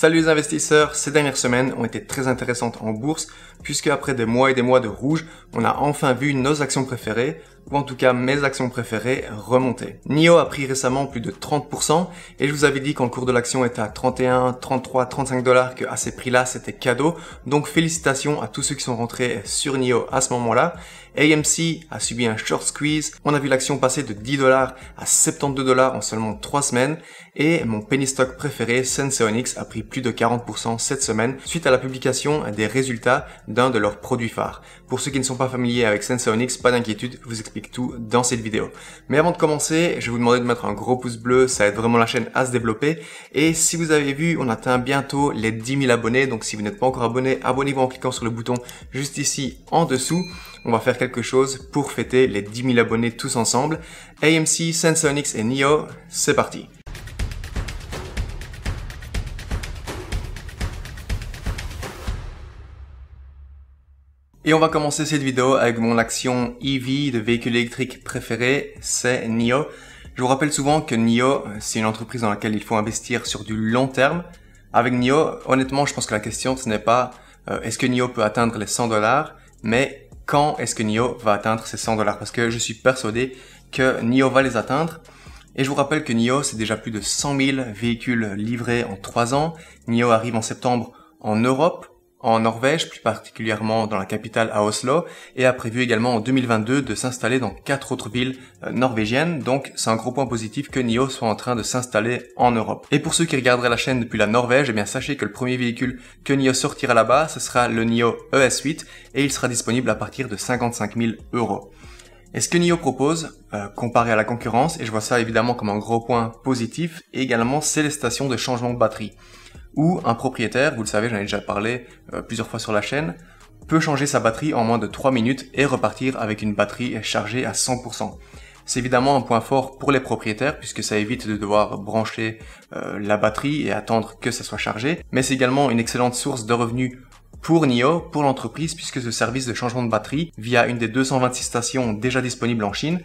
Salut les investisseurs, ces dernières semaines ont été très intéressantes en bourse puisque après des mois et des mois de rouge, on a enfin vu nos actions préférées, ou en tout cas mes actions préférées, remonter. NIO a pris récemment plus de 30% et je vous avais dit quand le cours de l'action était à 31, 33, 35 dollars que à ces prix-là c'était cadeau. Donc félicitations à tous ceux qui sont rentrés sur NIO à ce moment-là. AMC a subi un short squeeze, on a vu l'action passer de 10 dollars à 72 dollars en seulement 3 semaines et mon penny stock préféré, Senseonics, a pris plus de 40% cette semaine suite à la publication des résultats d'un de leurs produits phares. Pour ceux qui ne sont pas familiers avec Senseonics, pas d'inquiétude, je vous explique tout dans cette vidéo. Mais avant de commencer, je vais vous demander de mettre un gros pouce bleu, ça aide vraiment la chaîne à se développer. Et si vous avez vu, on atteint bientôt les 10 000 abonnés, donc si vous n'êtes pas encore abonné, abonnez-vous en cliquant sur le bouton juste ici en dessous. On va faire quelque chose pour fêter les 10 000 abonnés tous ensemble. AMC, Senseonics et NIO, c'est parti. Et on va commencer cette vidéo avec mon action EV de véhicule électrique préféré, c'est NIO. Je vous rappelle souvent que NIO, c'est une entreprise dans laquelle il faut investir sur du long terme. Avec NIO, honnêtement, je pense que la question, ce n'est pas est-ce que NIO peut atteindre les 100 dollars, mais quand est-ce que NIO va atteindre ces 100 dollars? Parce que je suis persuadé que NIO va les atteindre. Et je vous rappelle que NIO, c'est déjà plus de 100 000 véhicules livrés en 3 ans. NIO arrive en septembre en Europe, en Norvège, plus particulièrement dans la capitale à Oslo, et a prévu également en 2022 de s'installer dans 4 autres villes norvégiennes. Donc c'est un gros point positif que NIO soit en train de s'installer en Europe. Et pour ceux qui regarderaient la chaîne depuis la Norvège, eh bien sachez que le premier véhicule que NIO sortira là-bas, ce sera le NIO ES8, et il sera disponible à partir de 55 000 €. Et ce que NIO propose, comparé à la concurrence, et je vois ça évidemment comme un gros point positif, également c'est les stations de changement de batterie, où un propriétaire, vous le savez, j'en ai déjà parlé plusieurs fois sur la chaîne, peut changer sa batterie en moins de 3 minutes et repartir avec une batterie chargée à 100%. C'est évidemment un point fort pour les propriétaires puisque ça évite de devoir brancher la batterie et attendre que ça soit chargé, mais c'est également une excellente source de revenus pour NIO, pour l'entreprise, puisque ce service de changement de batterie, via une des 226 stations déjà disponibles en Chine,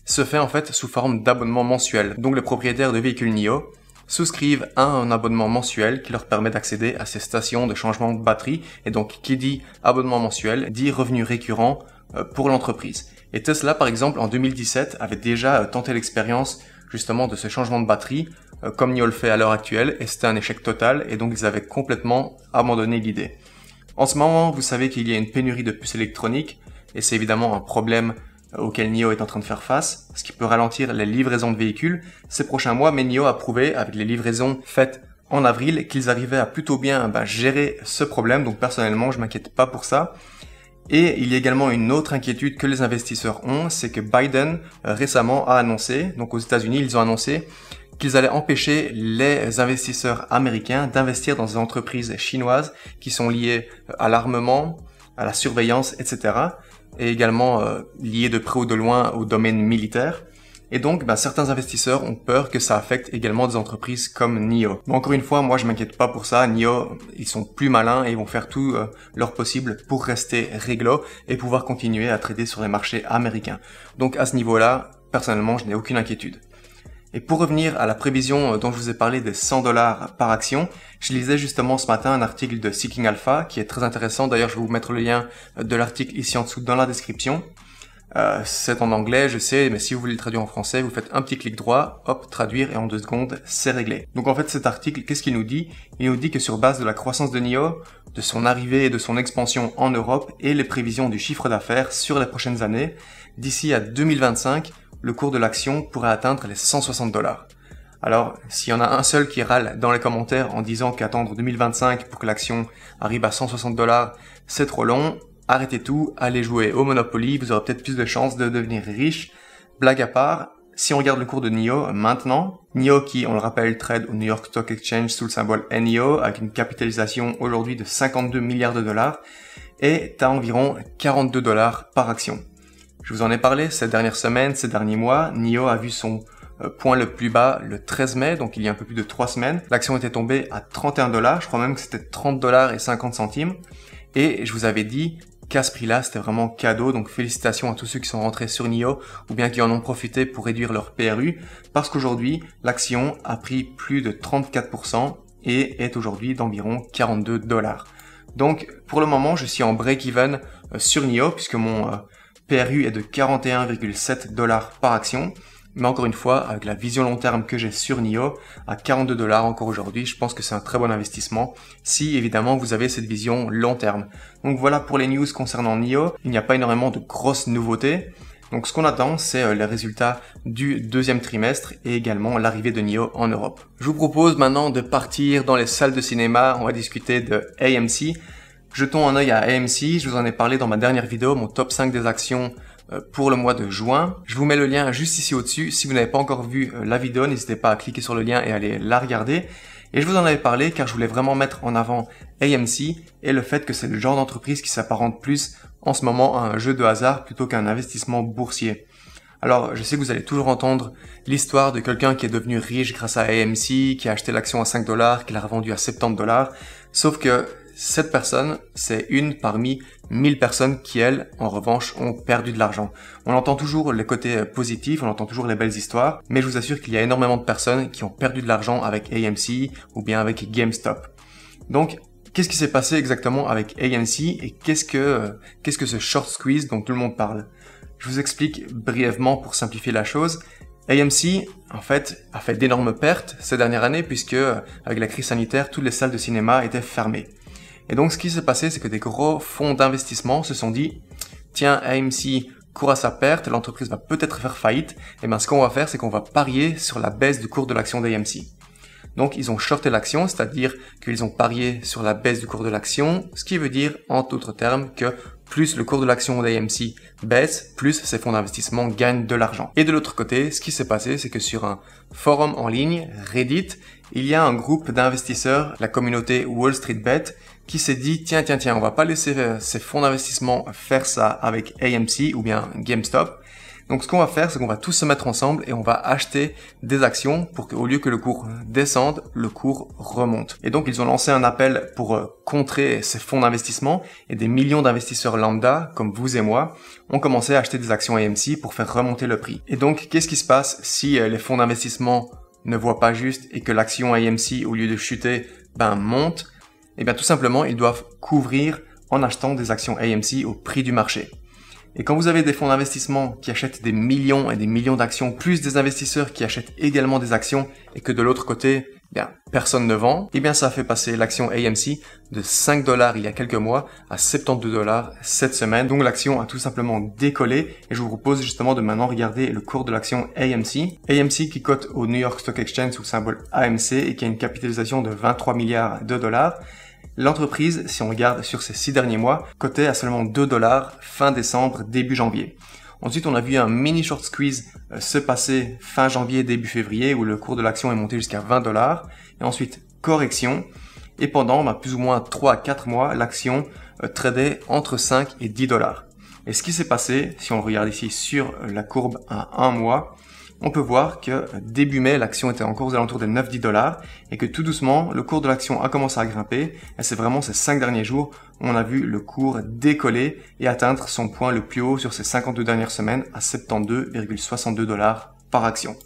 se fait en fait sous forme d'abonnement mensuel. Donc les propriétaires de véhicules NIO souscrivent à un abonnement mensuel qui leur permet d'accéder à ces stations de changement de batterie, et donc qui dit abonnement mensuel dit revenu récurrent pour l'entreprise. Et Tesla par exemple en 2017 avait déjà tenté l'expérience justement de ce changement de batterie comme NIO le fait à l'heure actuelle, et c'était un échec total, et donc ils avaient complètement abandonné l'idée. En ce moment, vous savez qu'il y a une pénurie de puces électroniques, et c'est évidemment un problème auquel NIO est en train de faire face, ce qui peut ralentir les livraisons de véhicules ces prochains mois, mais NIO a prouvé avec les livraisons faites en avril qu'ils arrivaient à plutôt bien gérer ce problème, donc personnellement je m'inquiète pas pour ça. Et il y a également une autre inquiétude que les investisseurs ont, c'est que Biden récemment a annoncé, donc aux États-Unis ils ont annoncé qu'ils allaient empêcher les investisseurs américains d'investir dans des entreprises chinoises qui sont liées à l'armement, à la surveillance, etc. et également liées de près ou de loin au domaine militaire. Et donc, certains investisseurs ont peur que ça affecte également des entreprises comme NIO. Mais encore une fois, moi je m'inquiète pas pour ça. NIO, ils sont plus malins et ils vont faire tout leur possible pour rester réglo et pouvoir continuer à trader sur les marchés américains. Donc à ce niveau-là, personnellement, je n'ai aucune inquiétude. Et pour revenir à la prévision dont je vous ai parlé des 100 dollars par action, je lisais justement ce matin un article de Seeking Alpha qui est très intéressant. D'ailleurs, je vais vous mettre le lien de l'article ici en dessous dans la description. C'est en anglais, je sais, mais si vous voulez le traduire en français, vous faites un petit clic droit, hop, traduire, et en 2 secondes, c'est réglé. Donc en fait, cet article, qu'est-ce qu'il nous dit? Il nous dit que sur base de la croissance de NIO, de son arrivée et de son expansion en Europe, et les prévisions du chiffre d'affaires sur les prochaines années, d'ici à 2025, le cours de l'action pourrait atteindre les 160 dollars. Alors, s'il y en a un seul qui râle dans les commentaires en disant qu'attendre 2025 pour que l'action arrive à 160 dollars, c'est trop long, arrêtez tout, allez jouer au Monopoly, vous aurez peut-être plus de chances de devenir riche. Blague à part, si on regarde le cours de NIO maintenant, NIO qui, on le rappelle, trade au New York Stock Exchange sous le symbole NIO, avec une capitalisation aujourd'hui de 52 milliards de dollars, est à environ 42 dollars par action. Je vous en ai parlé ces dernières semaines, ces derniers mois. NIO a vu son point le plus bas le 13 mai, donc il y a un peu plus de 3 semaines. L'action était tombée à 31 dollars, je crois même que c'était 30 dollars et 50 centimes. Et je vous avais dit qu'à ce prix-là, c'était vraiment cadeau, donc félicitations à tous ceux qui sont rentrés sur NIO ou bien qui en ont profité pour réduire leur PRU, parce qu'aujourd'hui, l'action a pris plus de 34%, et est aujourd'hui d'environ 42 $. Donc pour le moment, je suis en break-even sur NIO puisque mon PRU est de 41,7 $ par action. Mais encore une fois, avec la vision long terme que j'ai sur NIO, à 42 $ encore aujourd'hui, je pense que c'est un très bon investissement si évidemment vous avez cette vision long terme. Donc voilà pour les news concernant NIO. Il n'y a pas énormément de grosses nouveautés. Donc ce qu'on attend, c'est les résultats du deuxième trimestre et également l'arrivée de NIO en Europe. Je vous propose maintenant de partir dans les salles de cinéma. On va discuter de AMC. Jetons un œil à AMC. Je vous en ai parlé dans ma dernière vidéo, mon top 5 des actions pour le mois de juin. Je vous mets le lien juste ici au-dessus. Si vous n'avez pas encore vu la vidéo, n'hésitez pas à cliquer sur le lien et aller la regarder. Et je vous en avais parlé car je voulais vraiment mettre en avant AMC et le fait que c'est le genre d'entreprise qui s'apparente plus en ce moment à un jeu de hasard plutôt qu'un investissement boursier. Alors, je sais que vous allez toujours entendre l'histoire de quelqu'un qui est devenu riche grâce à AMC, qui a acheté l'action à 5 $, qui l'a revendue à 70 $. Sauf que cette personne, c'est une parmi 1000 personnes qui, elles, en revanche, ont perdu de l'argent. On entend toujours les côtés positifs, on entend toujours les belles histoires, mais je vous assure qu'il y a énormément de personnes qui ont perdu de l'argent avec AMC ou bien avec GameStop. Donc, qu'est-ce qui s'est passé exactement avec AMC et qu'est-ce que ce short squeeze dont tout le monde parle? Je vous explique brièvement pour simplifier la chose. AMC, en fait, a fait d'énormes pertes ces dernières années puisque, avec la crise sanitaire, toutes les salles de cinéma étaient fermées. Et donc, ce qui s'est passé, c'est que des gros fonds d'investissement se sont dit, tiens, AMC court à sa perte, l'entreprise va peut-être faire faillite, et bien ce qu'on va faire, c'est qu'on va parier sur la baisse du cours de l'action d'AMC. Donc, ils ont shorté l'action, c'est-à-dire qu'ils ont parié sur la baisse du cours de l'action, ce qui veut dire, en d'autres termes, que plus le cours de l'action d'AMC baisse, plus ces fonds d'investissement gagnent de l'argent. Et de l'autre côté, ce qui s'est passé, c'est que sur un forum en ligne, Reddit, il y a un groupe d'investisseurs, la communauté Wall Street Bet, qui s'est dit, tiens, on va pas laisser ces fonds d'investissement faire ça avec AMC ou bien GameStop. Donc ce qu'on va faire, c'est qu'on va tous se mettre ensemble et on va acheter des actions pour qu'au lieu que le cours descende, le cours remonte. Et donc ils ont lancé un appel pour contrer ces fonds d'investissement et des millions d'investisseurs lambda, comme vous et moi, ont commencé à acheter des actions AMC pour faire remonter le prix. Et donc qu'est-ce qui se passe si les fonds d'investissement ne voient pas juste et que l'action AMC, au lieu de chuter, monte? Eh bien tout simplement, ils doivent couvrir en achetant des actions AMC au prix du marché. Et quand vous avez des fonds d'investissement qui achètent des millions et des millions d'actions, plus des investisseurs qui achètent également des actions, et que de l'autre côté, personne ne vend, eh bien ça a fait passer l'action AMC de 5 $ il y a quelques mois à 72 $ cette semaine. Donc l'action a tout simplement décollé, et je vous propose justement de maintenant regarder le cours de l'action AMC. AMC qui cote au New York Stock Exchange sous le symbole AMC et qui a une capitalisation de 23 milliards de dollars. L'entreprise, si on regarde sur ces 6 derniers mois, cotait à seulement 2 $ fin décembre, début janvier. Ensuite, on a vu un mini short squeeze se passer fin janvier, début février, où le cours de l'action est monté jusqu'à 20 $. Et ensuite, correction. Et pendant plus ou moins 3 à 4 mois, l'action tradait entre 5 et 10 $. Et ce qui s'est passé, si on regarde ici sur la courbe à 1 mois, on peut voir que début mai, l'action était encore aux alentours des 9-10 $ et que tout doucement, le cours de l'action a commencé à grimper. Et c'est vraiment ces 5 derniers jours où on a vu le cours décoller et atteindre son point le plus haut sur ces 52 dernières semaines à 72,62 $ par action.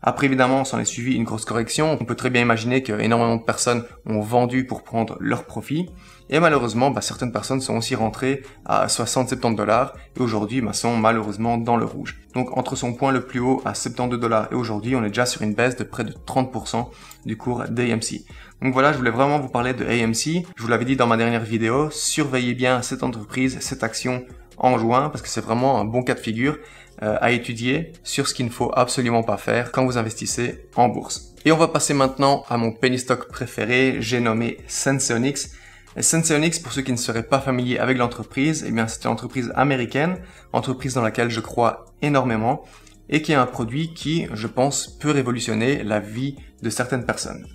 Après, évidemment, s'en est suivi une grosse correction. On peut très bien imaginer qu'énormément de personnes ont vendu pour prendre leur profit. Et malheureusement, certaines personnes sont aussi rentrées à 60-70 $ et aujourd'hui sont malheureusement dans le rouge. Donc entre son point le plus haut à 72 $ et aujourd'hui, on est déjà sur une baisse de près de 30% du cours d'AMC. Donc voilà, je voulais vraiment vous parler de AMC. Je vous l'avais dit dans ma dernière vidéo, surveillez bien cette entreprise, cette action en juin parce que c'est vraiment un bon cas de figure à étudier sur ce qu'il ne faut absolument pas faire quand vous investissez en bourse. Et on va passer maintenant à mon penny stock préféré, j'ai nommé Senseonics. Et Senseonics, pour ceux qui ne seraient pas familiers avec l'entreprise, c'est une entreprise américaine, entreprise dans laquelle je crois énormément et qui est un produit qui, je pense, peut révolutionner la vie de certaines personnes.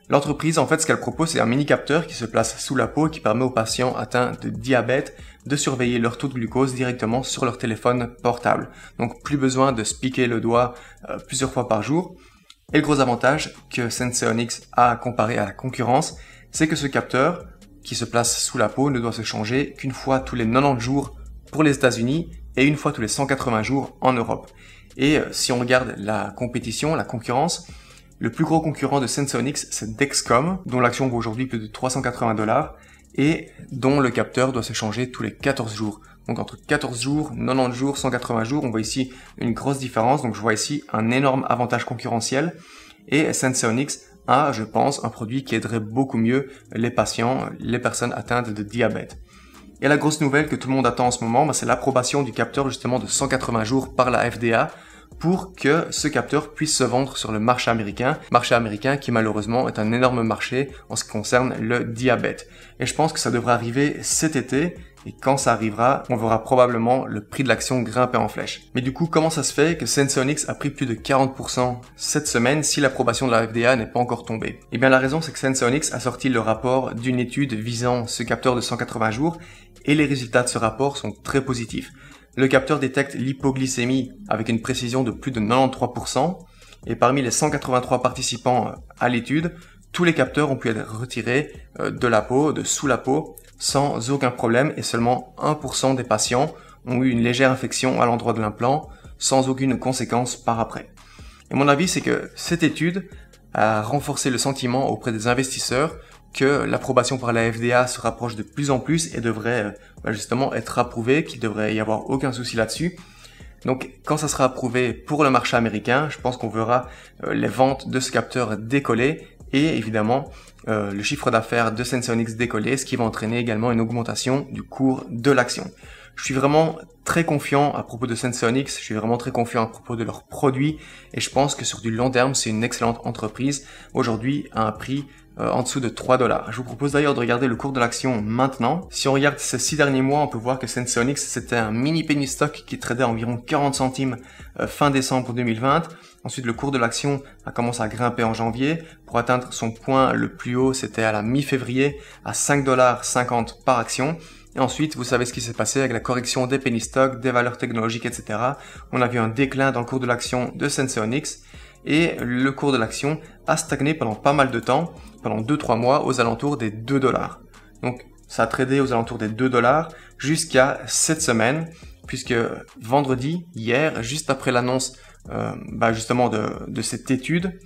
L'entreprise, en fait, ce qu'elle propose, c'est un mini-capteur qui se place sous la peau et qui permet aux patients atteints de diabète de surveiller leur taux de glucose directement sur leur téléphone portable. Donc, plus besoin de se piquer le doigt plusieurs fois par jour. Et le gros avantage que Senseonics a comparé à la concurrence, c'est que ce capteur, qui se place sous la peau, ne doit se changer qu'une fois tous les 90 jours pour les États-Unis et une fois tous les 180 jours en Europe. Et si on regarde la compétition, la concurrence, Le plus gros concurrent de Sensonix, c'est Dexcom, dont l'action vaut aujourd'hui plus de 380 $ et dont le capteur doit se changer tous les 14 jours. Donc entre 14 jours, 90 jours, 180 jours, on voit ici une grosse différence. Donc je vois ici un énorme avantage concurrentiel. Et Sensonix a, je pense, un produit qui aiderait beaucoup mieux les patients, les personnes atteintes de diabète. Et la grosse nouvelle que tout le monde attend en ce moment, c'est l'approbation du capteur justement de 180 jours par la FDA pour que ce capteur puisse se vendre sur le marché américain qui malheureusement est un énorme marché en ce qui concerne le diabète. Et je pense que ça devrait arriver cet été. Et quand ça arrivera, on verra probablement le prix de l'action grimper en flèche. Mais du coup, comment ça se fait que Sensonix a pris plus de 40% cette semaine si l'approbation de la FDA n'est pas encore tombée? Eh bien, la raison, c'est que Sensonix a sorti le rapport d'une étude visant ce capteur de 180 jours et les résultats de ce rapport sont très positifs. Le capteur détecte l'hypoglycémie avec une précision de plus de 93% et parmi les 183 participants à l'étude, tous les capteurs ont pu être retirés de la peau, de sous la peau, sans aucun problème et seulement 1% des patients ont eu une légère infection à l'endroit de l'implant sans aucune conséquence par après. Et mon avis, c'est que cette étude a renforcé le sentiment auprès des investisseurs que l'approbation par la FDA se rapproche de plus en plus et devrait justement être approuvée, qu'il devrait y avoir aucun souci là-dessus. Donc quand ça sera approuvé pour le marché américain, je pense qu'on verra les ventes de ce capteur décoller et évidemment le chiffre d'affaires de Sensonix décoller, ce qui va entraîner également une augmentation du cours de l'action. Je suis vraiment très confiant à propos de Sensonix, je suis vraiment très confiant à propos de leurs produits et je pense que sur du long terme, c'est une excellente entreprise aujourd'hui à un prix en dessous de 3 $. Je vous propose d'ailleurs de regarder le cours de l'action maintenant. Si on regarde ces 6 derniers mois, on peut voir que Sensonix, c'était un mini penny stock qui tradait à environ 40 centimes fin décembre 2020. Ensuite, le cours de l'action a commencé à grimper en janvier pour atteindre son point le plus haut, c'était à la mi-février à 5,50 $ par action. Et ensuite, vous savez ce qui s'est passé avec la correction des penny stocks, des valeurs technologiques, etc. On a vu un déclin dans le cours de l'action de Sensonix et le cours de l'action a stagné pendant pas mal de temps, pendant 2-3 mois, aux alentours des 2 $. Donc, ça a tradé aux alentours des 2 $ jusqu'à cette semaine, puisque vendredi, hier, juste après l'annonce justement de cette étude,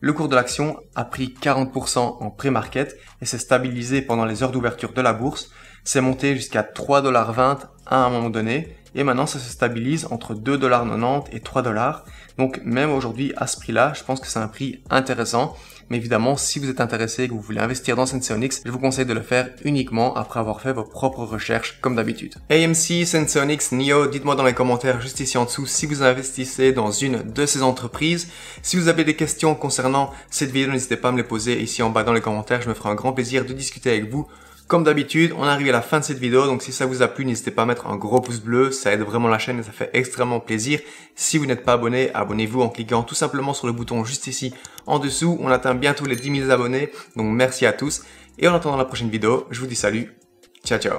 le cours de l'action a pris 40% en pré-market et s'est stabilisé pendant les heures d'ouverture de la bourse. C'est monté jusqu'à 3,20 $ à un moment donné et maintenant ça se stabilise entre 2,90 $ et 3 $. Donc même aujourd'hui à ce prix-là, je pense que c'est un prix intéressant. Mais évidemment, si vous êtes intéressé et que vous voulez investir dans Sensonix, je vous conseille de le faire uniquement après avoir fait vos propres recherches comme d'habitude. AMC, Sensonix, NIO, dites-moi dans les commentaires juste ici en dessous si vous investissez dans une de ces entreprises. Si vous avez des questions concernant cette vidéo, n'hésitez pas à me les poser ici en bas dans les commentaires. Je me ferai un grand plaisir de discuter avec vous. Comme d'habitude, on arrive à la fin de cette vidéo, donc si ça vous a plu, n'hésitez pas à mettre un gros pouce bleu, ça aide vraiment la chaîne et ça fait extrêmement plaisir. Si vous n'êtes pas abonné, abonnez-vous en cliquant tout simplement sur le bouton juste ici en dessous. On atteint bientôt les 10 000 abonnés, donc merci à tous. Et en attendant la prochaine vidéo, je vous dis salut, ciao ciao.